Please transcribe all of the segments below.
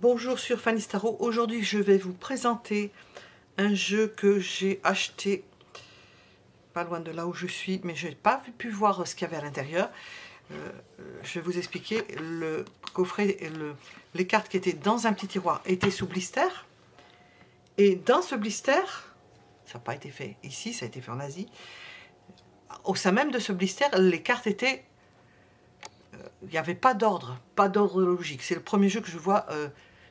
Bonjour sur Fanny Tarot. Aujourd'hui je vais vous présenter un jeu que j'ai acheté pas loin de là où je suis, mais je n'ai pas pu voir ce qu'il y avait à l'intérieur. Je vais vous expliquer. Le coffret et les cartes qui étaient dans un petit tiroir étaient sous blister, et dans ce blister, ça n'a pas été fait ici, ça a été fait en Asie, au sein même de ce blister, les cartes étaient, il n'y avait pas d'ordre logique. C'est le premier jeu que je vois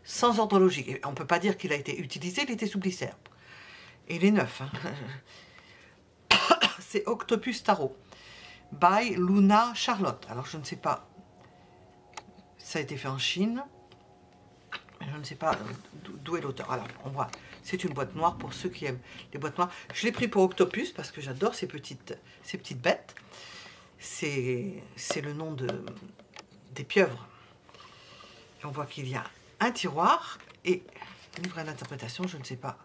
sans ordre logique. Et on ne peut pas dire qu'il a été utilisé, il était sous blister. Et il est neuf. Hein. C'est Octopus Tarot, by Luna Charlotte. Alors je ne sais pas, ça a été fait en Chine. Je ne sais pas d'où est l'auteur. Alors on voit, c'est une boîte noire pour ceux qui aiment les boîtes noires. Je l'ai pris pour Octopus parce que j'adore ces petites bêtes. C'est le nom des pieuvres. Et on voit qu'il y a un tiroir et livret d'interprétation, je ne sais pas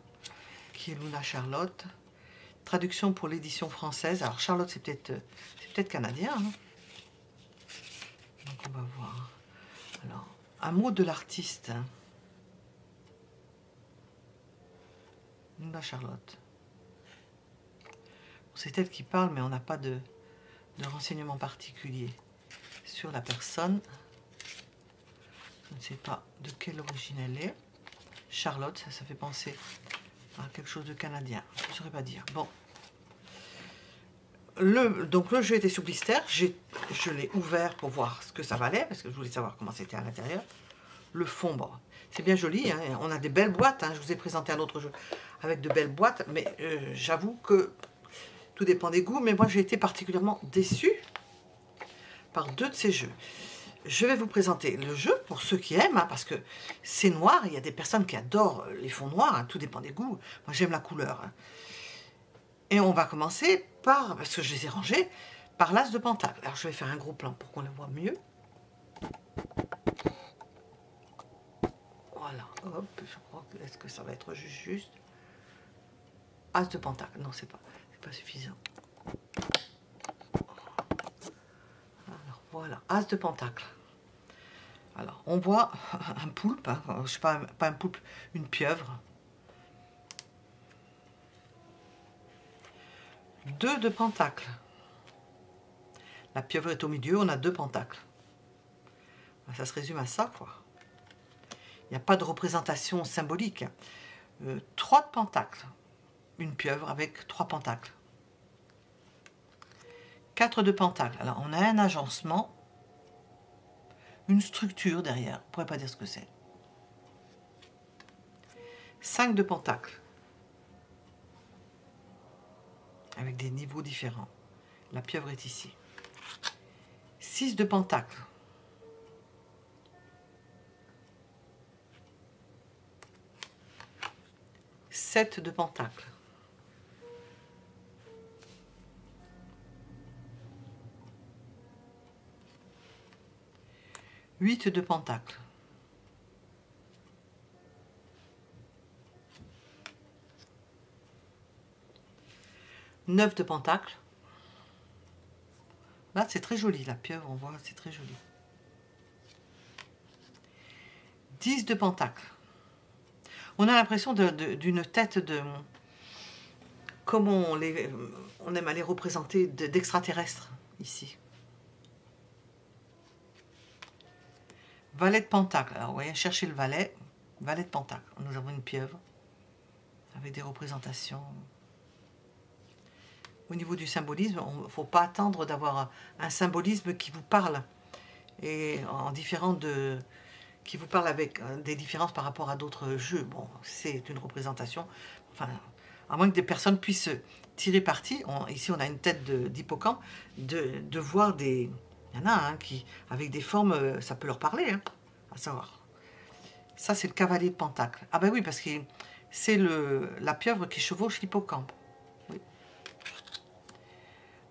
qui est Luna Charlotte. Traduction pour l'édition française. Alors Charlotte, c'est peut-être canadien. Hein. Donc on va voir. Alors, un mot de l'artiste. Luna Charlotte. C'est elle qui parle, mais on n'a pas de renseignements particuliers sur la personne. Je ne sais pas de quelle origine elle est. Charlotte, ça fait penser à quelque chose de canadien. Je ne saurais pas dire. Bon. Donc le jeu était sous blister. Je l'ai ouvert pour voir ce que ça valait, parce que je voulais savoir comment c'était à l'intérieur. Le fond, bon, c'est bien joli. Hein, on a des belles boîtes. Hein, je vous ai présenté un autre jeu avec de belles boîtes. Mais j'avoue que tout dépend des goûts. Mais moi, j'ai été particulièrement déçue par deux de ces jeux. Je vais vous présenter le jeu pour ceux qui aiment, hein, parce que c'est noir. Il y a des personnes qui adorent les fonds noirs, hein, tout dépend des goûts. Moi, j'aime la couleur. Hein. Et on va commencer par, parce que je les ai rangés, par l'as de pentacle. Alors, je vais faire un gros plan pour qu'on le voit mieux. Voilà, hop, je crois que, est-ce que ça va être juste as de pentacle? Non, c'est pas suffisant. Alors, voilà, as de pentacle. Alors, on voit un poulpe, hein, je sais pas un poulpe, une pieuvre. 2 de pentacle. La pieuvre est au milieu, on a 2 pentacles. Ça se résume à ça, quoi. Il n'y a pas de représentation symbolique. 3 de pentacle. Une pieuvre avec 3 pentacles. 4 de pentacle. Alors, on a un agencement, une structure derrière. On ne pourrait pas dire ce que c'est. 5 de pentacle. Avec des niveaux différents. La pieuvre est ici. 6 de pentacle. 7 de pentacle. 8 de pentacle. 9 de pentacle. Là, c'est très joli, la pieuvre, on voit, c'est très joli. 10 de pentacle. On a l'impression d'une tête de... Comme on aime à les représenter d'extraterrestres, ici. Valet de pentacle. Alors, vous voyez, cherchez le valet. Valet de pentacle. Nous avons une pieuvre avec des représentations. Au niveau du symbolisme, il ne faut pas attendre d'avoir un symbolisme qui vous parle. Et en différent de... qui vous parle avec des différences par rapport à d'autres jeux. Bon, c'est une représentation. Enfin, à moins que des personnes puissent tirer parti. Ici, on a une tête d'hippocampe. De voir des... Il y en a hein, qui, avec des formes, ça peut leur parler, hein, à savoir. Ça, c'est le cavalier de pentacle. Ah ben oui, parce que c'est la pieuvre qui chevauche l'hippocampe. Oui.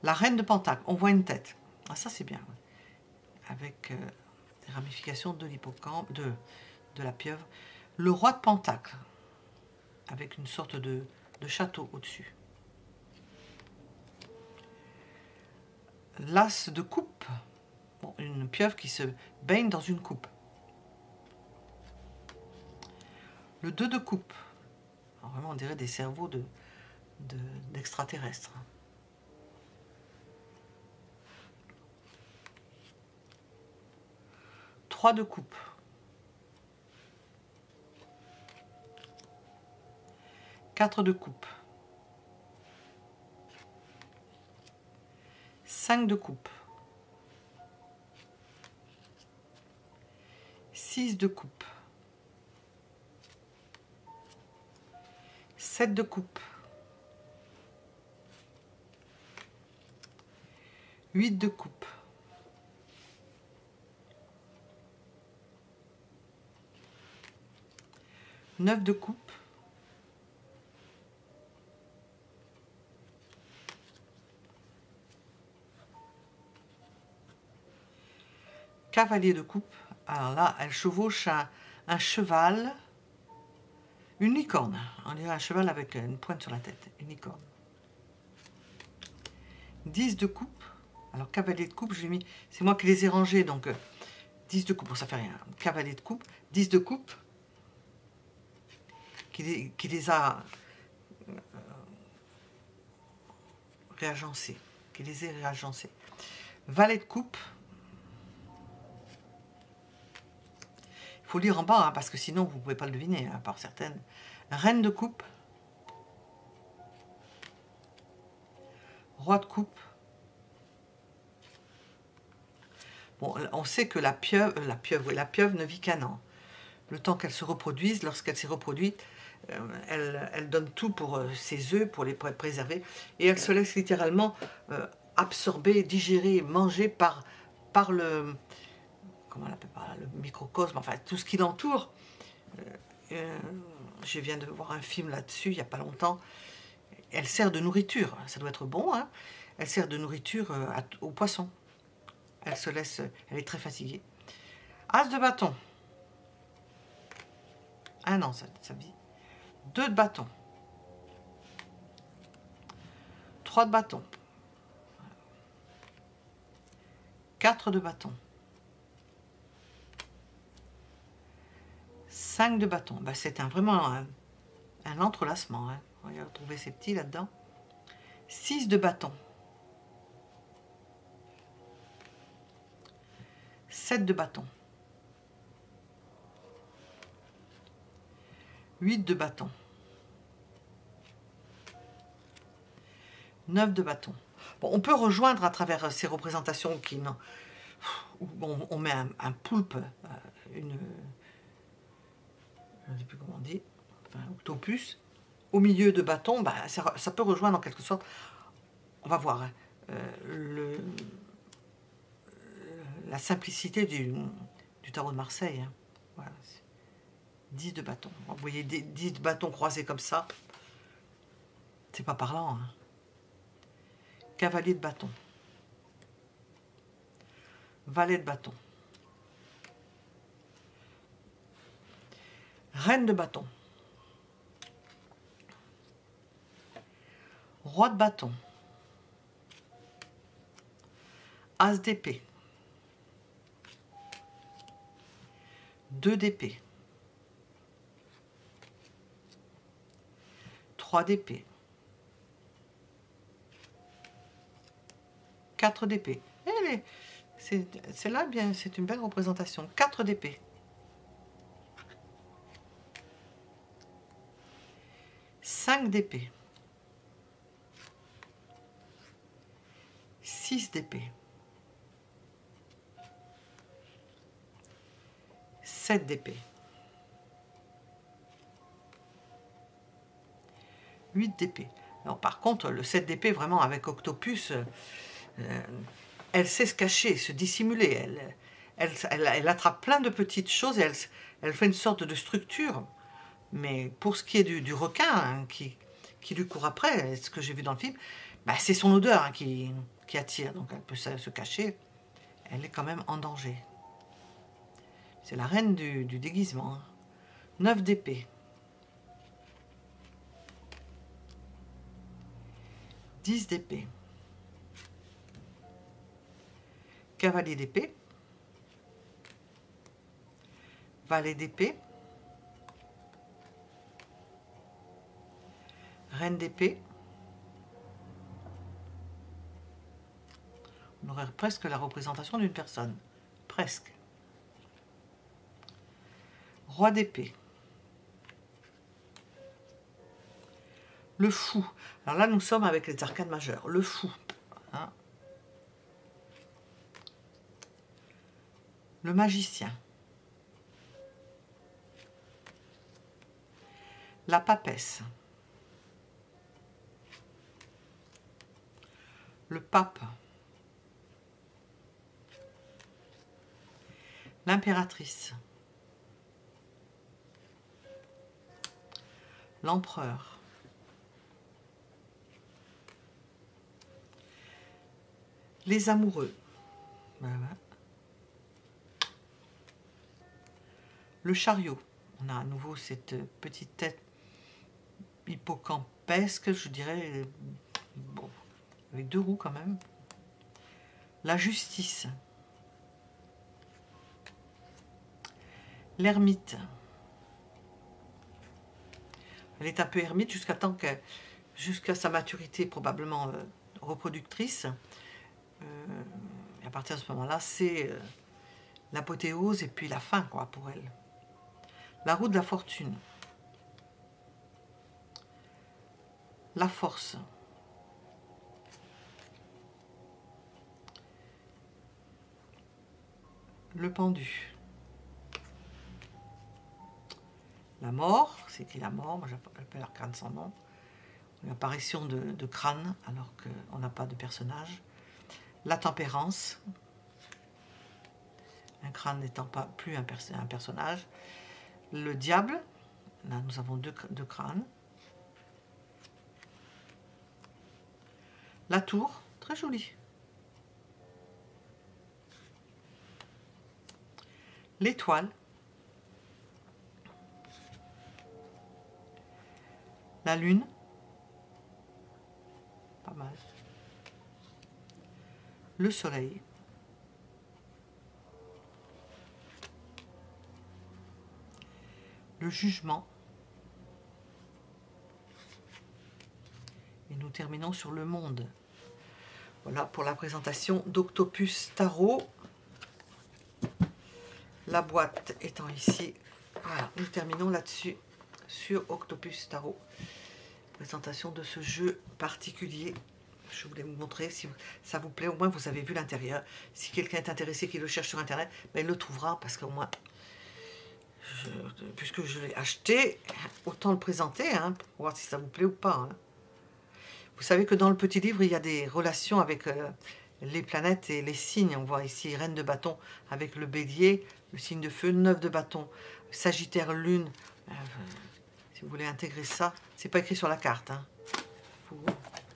La reine de pentacle, on voit une tête. Ah, ça, c'est bien. Oui. Avec des ramifications de l'hippocampe, de la pieuvre. Le roi de pentacle, avec une sorte de château au-dessus. L'as de coupe. Bon, une pieuvre qui se baigne dans une coupe. Le 2 de coupe. Alors vraiment, on dirait des cerveaux d'extraterrestres. 3 de coupe. 4 de coupe. 5 de coupe. 6 de coupe. 7 de coupe. 8 de coupe. 9 de coupe. 4 de coupe. Alors là, elle chevauche un cheval, une licorne. On dirait un cheval avec une pointe sur la tête, une licorne. 10 de coupe. Alors cavalier de coupe, j'ai mis, c'est moi qui les ai rangés, donc 10 de coupe, bon, ça fait rien. Cavalier de coupe, 10 de coupe, qui les a réagencés, qui les a réagencés. Valet de coupe. Il faut lire en bas, hein, parce que sinon vous ne pouvez pas le deviner, à part certaines. Reine de coupe. Roi de coupe. Bon, on sait que la pieuvre ne vit qu'un an. Le temps qu'elle se reproduise, lorsqu'elle s'est reproduite, elle donne tout pour ses œufs, pour les préserver. Et elle se laisse littéralement absorber, digérer, manger par le... Comment on l'appelle, le microcosme, enfin tout ce qui l'entoure. Je viens de voir un film là-dessus, il n'y a pas longtemps. Elle sert de nourriture, ça doit être bon, hein. Elle sert de nourriture aux poissons. Elle se laisse, elle est très fatiguée. As de bâton. Ah non, ça vit. 2 de bâton. 3 de bâton. 4 de bâton. 5 de bâton. Ben, c'est vraiment un entrelacement. Hein. On va retrouver ces petits là-dedans. 6 de bâton. 7 de bâton. 8 de bâton. 9 de bâton. Bon, on peut rejoindre à travers ces représentations qui où on met un poulpe, je ne sais plus comment on dit, enfin, un octopus, au milieu de bâton, bah, ça peut rejoindre en quelque sorte, on va voir, hein, la simplicité du tarot de Marseille. Hein. Voilà. 10 de bâton. Vous voyez 10 de bâtons croisés comme ça, c'est pas parlant. Hein. Cavalier de bâton. Valet de bâton. Reine de bâton. Roi de bâton. As d'épée. 2 d'épée. 3 d'épée. 4 d'épée. C'est là bien, c'est une belle représentation. 4 d'épée. 5 d'épée. 6 d'épée. 7 d'épée. 8 d'épée. Alors par contre, le 7 d'épée, vraiment avec Octopus, elle sait se cacher, se dissimuler. Elle attrape plein de petites choses et elle fait une sorte de structure. Mais pour ce qui est du requin, hein, qui lui court après, ce que j'ai vu dans le film, bah, c'est son odeur hein, qui attire. Donc elle peut se cacher. Elle est quand même en danger. C'est la reine du déguisement. Hein. 9 d'épée. 10 d'épée. Cavalier d'épée. Valet d'épée. Reine d'épée. On aurait presque la représentation d'une personne. Presque. Roi d'épée. Le fou. Alors là, nous sommes avec les arcanes majeures. Le fou. Hein. Le magicien. La papesse. Le pape. L'impératrice. L'empereur. Les amoureux. Voilà. Le chariot. On a à nouveau cette petite tête hippocampesque, je dirais, bon, avec 2 roues quand même. La justice. L'ermite. Elle est un peu ermite jusqu'à sa maturité probablement reproductrice. Et à partir de ce moment-là, c'est l'apothéose et puis la fin, quoi, pour elle. La roue de la fortune. La force. Le pendu. La mort, c'est écrit la mort, moi j'appelle l'arcane sans nom. L'apparition de crâne, alors qu'on n'a pas de personnage. La tempérance. Un crâne n'étant pas plus un personnage. Le diable, là nous avons deux crânes. La tour, très jolie. L'étoile. La lune. Pas mal. Le soleil. Le jugement. Et nous terminons sur le monde. Voilà pour la présentation d'Octopus Tarot. La boîte étant ici. Voilà, nous terminons là-dessus sur Octopus Tarot. Présentation de ce jeu particulier. Je voulais vous montrer, si ça vous plaît, au moins vous avez vu l'intérieur. Si quelqu'un est intéressé, qui le cherche sur internet, ben il le trouvera, parce qu'au moins, puisque je l'ai acheté, autant le présenter, hein, pour voir si ça vous plaît ou pas. Hein. Vous savez que dans le petit livre, il y a des relations avec les planètes et les signes. On voit ici Reine de bâton avec le bélier, le signe de feu, 9 de bâton, Sagittaire, lune. Si vous voulez intégrer ça, c'est pas écrit sur la carte. Hein. Faut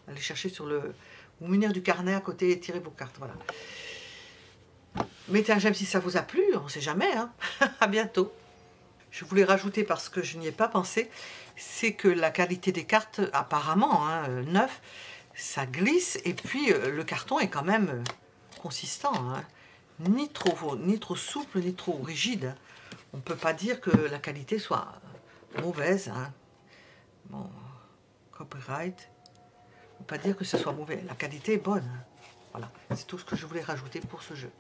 aller chercher sur le... Vous munir du carnet à côté et tirer vos cartes. Voilà. Mettez un j'aime si ça vous a plu, on ne sait jamais. Hein. À bientôt. Je voulais rajouter, parce que je n'y ai pas pensé, c'est que la qualité des cartes, apparemment, hein, neuf, ça glisse, et puis le carton est quand même consistant. Hein. Ni trop souple, ni trop rigide. On ne peut pas dire que la qualité soit mauvaise. Hein. Bon, copyright. On ne peut pas dire que ce soit mauvais. La qualité est bonne. Hein. Voilà, c'est tout ce que je voulais rajouter pour ce jeu.